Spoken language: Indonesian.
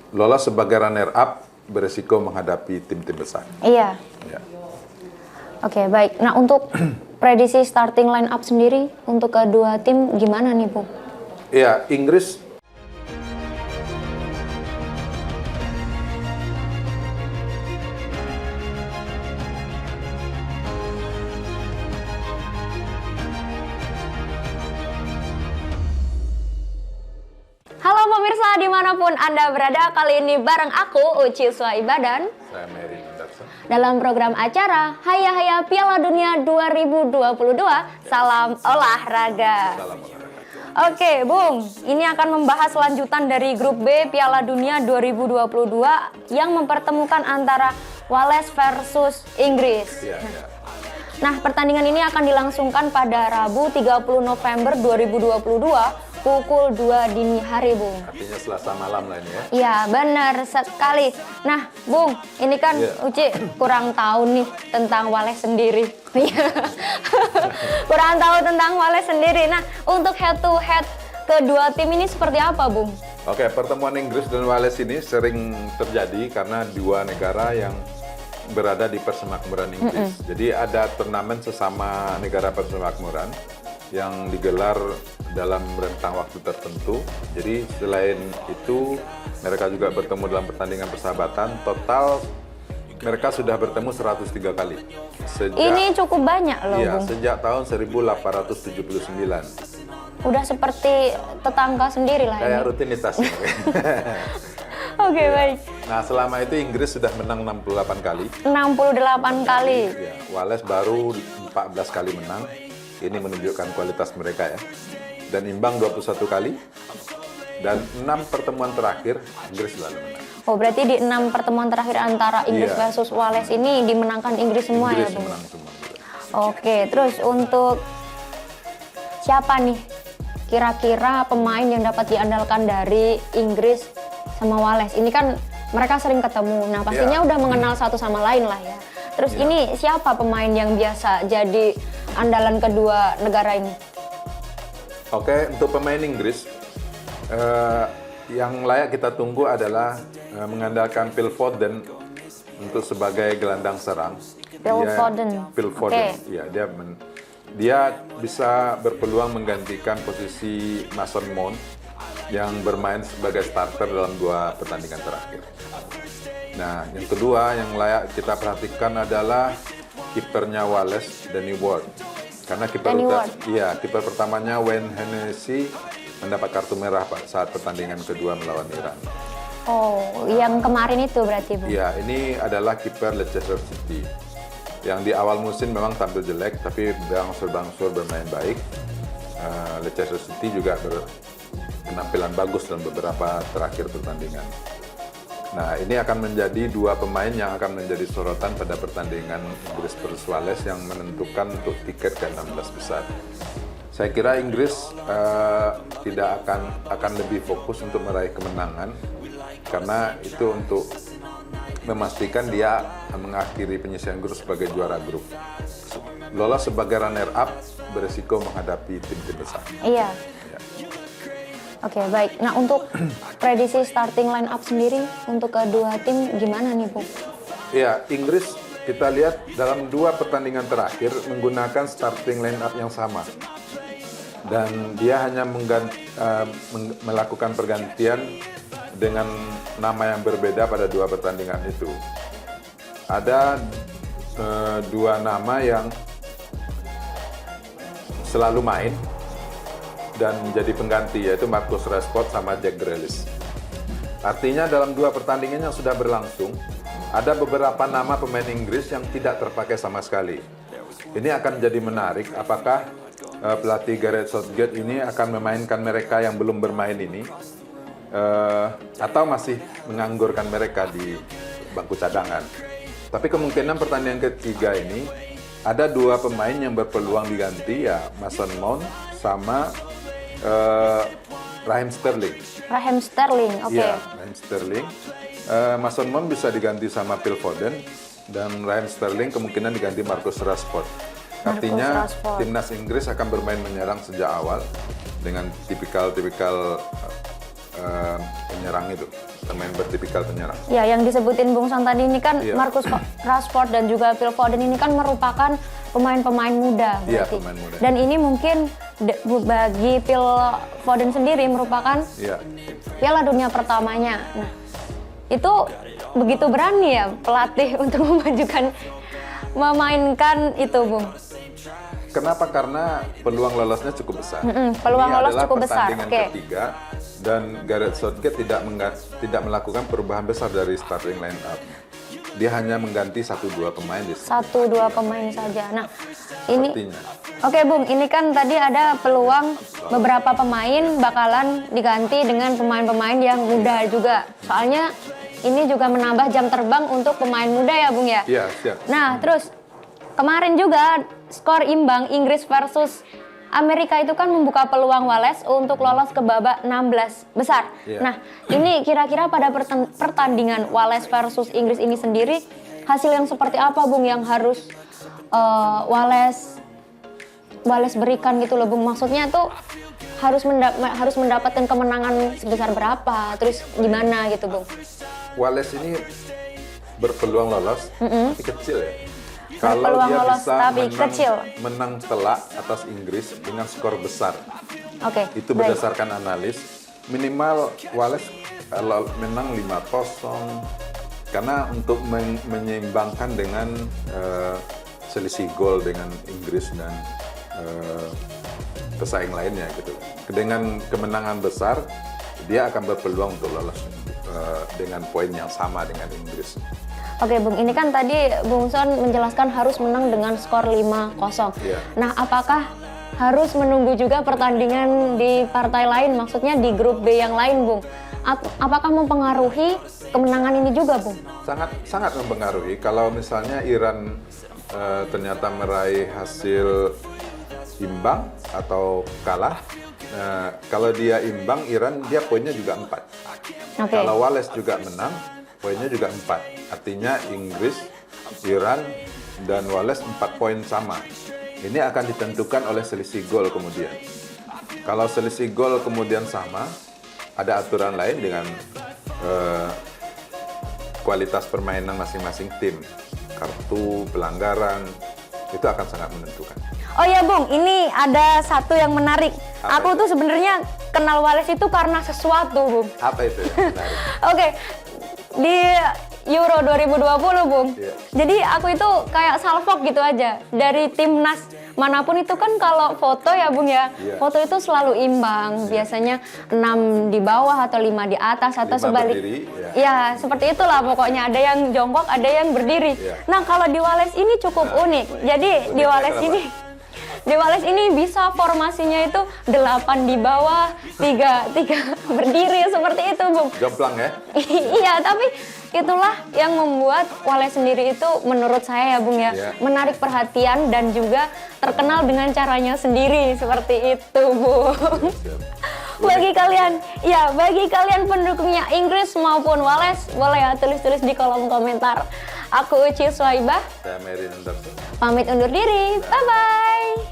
lolos sebagai runner-up beresiko menghadapi tim-tim besar. Iya. Ya. Oke, baik. Nah, untuk prediksi starting line up sendiri untuk kedua tim gimana nih, Bung? Iya, Inggris Halo pemirsa dimanapun Anda berada, kali ini bareng aku, Uci Swaiba dan saya Mary Anderson. dalam program acara Haya Haya Piala Dunia 2022, Salam Olahraga. Salam olahraga. Oke, Bung, ini akan membahas lanjutan dari grup B Piala Dunia 2022 yang mempertemukan antara Wales versus Inggris. Iya, iya. Nah, pertandingan ini akan dilangsungkan pada Rabu 30 November 2022 pukul 2 dini hari, Bung. Artinya Selasa malam lah ini ya. Iya, benar sekali. Nah, Bung, ini kan Iya. Uci kurang tahu nih tentang Wales sendiri. Kurang tahu tentang Wales sendiri. Nah, untuk head to head kedua tim ini seperti apa, Bung? Oke, pertemuan Inggris dan Wales ini sering terjadi karena dua negara yang berada di persemakmuran Inggris. Jadi ada turnamen sesama negara persemakmuran yang digelar dalam rentang waktu tertentu. Jadi selain itu mereka juga bertemu dalam pertandingan persahabatan. Total mereka sudah bertemu 103 kali. Ini cukup banyak loh, Iya, Bung. sejak tahun 1879. Udah seperti tetangga sendiri lah Kayak ini. rutinitas. Oke, baik. Nah, selama itu Inggris sudah menang 68 kali. 68 kali. Ya, Wales baru 14 kali menang. Ini menunjukkan kualitas mereka ya. Dan imbang 21 kali. Dan 6 pertemuan terakhir Inggris selalu menang. Oh, berarti di 6 pertemuan terakhir antara Inggris Iya. versus Wales ini dimenangkan Inggris semua Inggris ya, Bung? menang semua. Oke, terus untuk siapa nih kira-kira pemain yang dapat diandalkan dari Inggris sama Wales? Ini kan mereka sering ketemu, nah pastinya Iya. udah mengenal satu sama lain lah ya. Terus Iya. ini siapa pemain yang biasa jadi andalan kedua negara ini? Oke, untuk pemain Inggris, yang layak kita tunggu adalah mengandalkan Phil Foden untuk sebagai gelandang serang. Phil Foden. Phil Foden, Oke. ya dia bisa berpeluang menggantikan posisi Mason Mount yang bermain sebagai starter dalam 2 pertandingan terakhir. Nah, yang kedua yang layak kita perhatikan adalah kipernya Wales, Danny Ward. Karena kiper pertamanya Wayne Hennessy mendapat kartu merah saat pertandingan kedua melawan Iran. Oh, yang kemarin itu berarti, Bu? Ya, ini adalah kiper Leicester City. Yang di awal musim memang tampil jelek, tapi berangsur-angsur bermain baik. Leicester City juga berpenampilan bagus dalam beberapa terakhir pertandingan. Nah, ini akan menjadi 2 pemain yang akan menjadi sorotan pada pertandingan Inggris versus Wales yang menentukan untuk tiket ke 16 besar. Saya kira Inggris tidak akan lebih fokus untuk meraih kemenangan karena itu untuk memastikan dia mengakhiri penyisihan grup sebagai juara grup. Lolos sebagai runner-up beresiko menghadapi tim-tim besar. Iya. Ya. Oke, baik. Nah, untuk prediksi starting line up sendiri untuk kedua tim gimana nih, Bu? Ya, Inggris kita lihat dalam 2 pertandingan terakhir menggunakan starting line up yang sama. Dan dia hanya melakukan pergantian dengan nama yang berbeda pada 2 pertandingan itu. Ada 2 nama yang selalu main dan menjadi pengganti, yaitu Marcus Rashford sama Jack Grealish. Artinya dalam 2 pertandingan yang sudah berlangsung, ada beberapa nama pemain Inggris yang tidak terpakai sama sekali. Ini akan jadi menarik, apakah pelatih Gareth Southgate ini akan memainkan mereka yang belum bermain ini, atau masih menganggurkan mereka di bangku cadangan. Tapi kemungkinan pertandingan ketiga ini, ada 2 pemain yang berpeluang diganti, ya Mason Mount sama Raheem Sterling. Raheem Sterling, oke. Iya, Raheem Sterling. Mason Mount bisa diganti sama Phil Foden, dan Raheem Sterling kemungkinan diganti Marcus Rashford. Artinya Rashford. timnas Inggris akan bermain menyerang sejak awal dengan tipikal penyerang itu, pemain bertipikal penyerang. Ya, yang disebutin Bung Son tadi ini kan Iya. Marcus Rashford dan juga Phil Foden ini kan merupakan pemain-pemain muda Iya, berarti. pemain muda. Dan ini mungkin bagi Phil Foden sendiri merupakan Iya. Piala Dunia pertamanya. Nah, itu begitu berani ya pelatih untuk memainkan itu, Bung. Kenapa? Karena peluang lolosnya cukup besar. peluang Ini lolos adalah cukup besar, pertandingan oke. ketiga dan Gareth Southgate tidak melakukan perubahan besar dari starting line up. Dia hanya mengganti 1-2 pemain di sini. 1-2 pemain saja. Nah, ini Sepertinya. Oke Bung, ini kan tadi ada peluang beberapa pemain bakalan diganti dengan pemain-pemain yang muda juga. Soalnya ini juga menambah jam terbang untuk pemain muda ya Bung ya? Iya, siap. Nah, terus kemarin juga skor imbang Inggris versus Amerika itu kan membuka peluang Wales untuk lolos ke babak 16 besar. Iya. Nah, ini kira-kira pada pertandingan Wales versus Inggris ini sendiri, hasil yang seperti apa Bung yang harus Wales berikan gitu loh Bung? Maksudnya tuh harus mendapatkan kemenangan sebesar berapa, terus gimana gitu Bung? Wales ini berpeluang lolos, tapi kecil ya. Kalau Berpeluang dia lolos, bisa tapi kecil. menang telak atas Inggris dengan skor besar, Oke, itu baik. berdasarkan analis, minimal Wales kalau menang 5-0, karena untuk menyeimbangkan dengan selisih gol dengan Inggris dan pesaing lainnya gitu. Dengan kemenangan besar, dia akan berpeluang untuk lolos dengan poin yang sama dengan Inggris. Oke Bung, ini kan tadi Bung Son menjelaskan harus menang dengan skor 5-0. Iya. Nah, apakah harus menunggu juga pertandingan di partai lain, maksudnya di grup B yang lain Bung? Apakah mempengaruhi kemenangan ini juga Bung? Sangat mempengaruhi. Kalau misalnya Iran ternyata meraih hasil imbang atau kalah, kalau dia imbang, Iran dia poinnya juga 4. Oke. Kalau Wales juga menang, poinnya juga 4. Artinya Inggris, Iran, dan Wales 4 poin sama. Ini akan ditentukan oleh selisih gol kemudian. Kalau selisih gol kemudian sama, ada aturan lain dengan kualitas permainan masing-masing tim. Kartu, pelanggaran, itu akan sangat menentukan. Oh ya Bung, ini ada satu yang menarik. Apa Aku itu? tuh sebenarnya kenal Wales itu karena sesuatu Bung. Apa itu yang menarik? Oke, di Euro 2020 Bung. Iya. Jadi aku itu kayak salfok gitu aja. Dari timnas manapun itu kan kalau foto ya Bung ya. Iya. Foto itu selalu imbang. Biasanya 6 di bawah atau 5 di atas atau 5 sebalik. berdiri, ya. Ya, seperti itulah pokoknya. Ada yang jongkok, ada yang berdiri. Iya. Nah, kalau di Wales ini cukup unik. Jadi di Uniknya Wales kenapa? ini di Wales ini bisa formasinya itu 8 di bawah, 3 berdiri seperti itu, Bung. Jomplang ya? Iya, tapi itulah yang membuat Wales sendiri itu menurut saya ya, Bung ya, Iya. menarik perhatian dan juga terkenal dengan caranya sendiri seperti itu, Bung. Bagi kalian pendukungnya Inggris maupun Wales, boleh ya tulis-tulis di kolom komentar. Aku Uci Swaibah, Saya Mary Anderson. pamit undur diri. Bye-bye.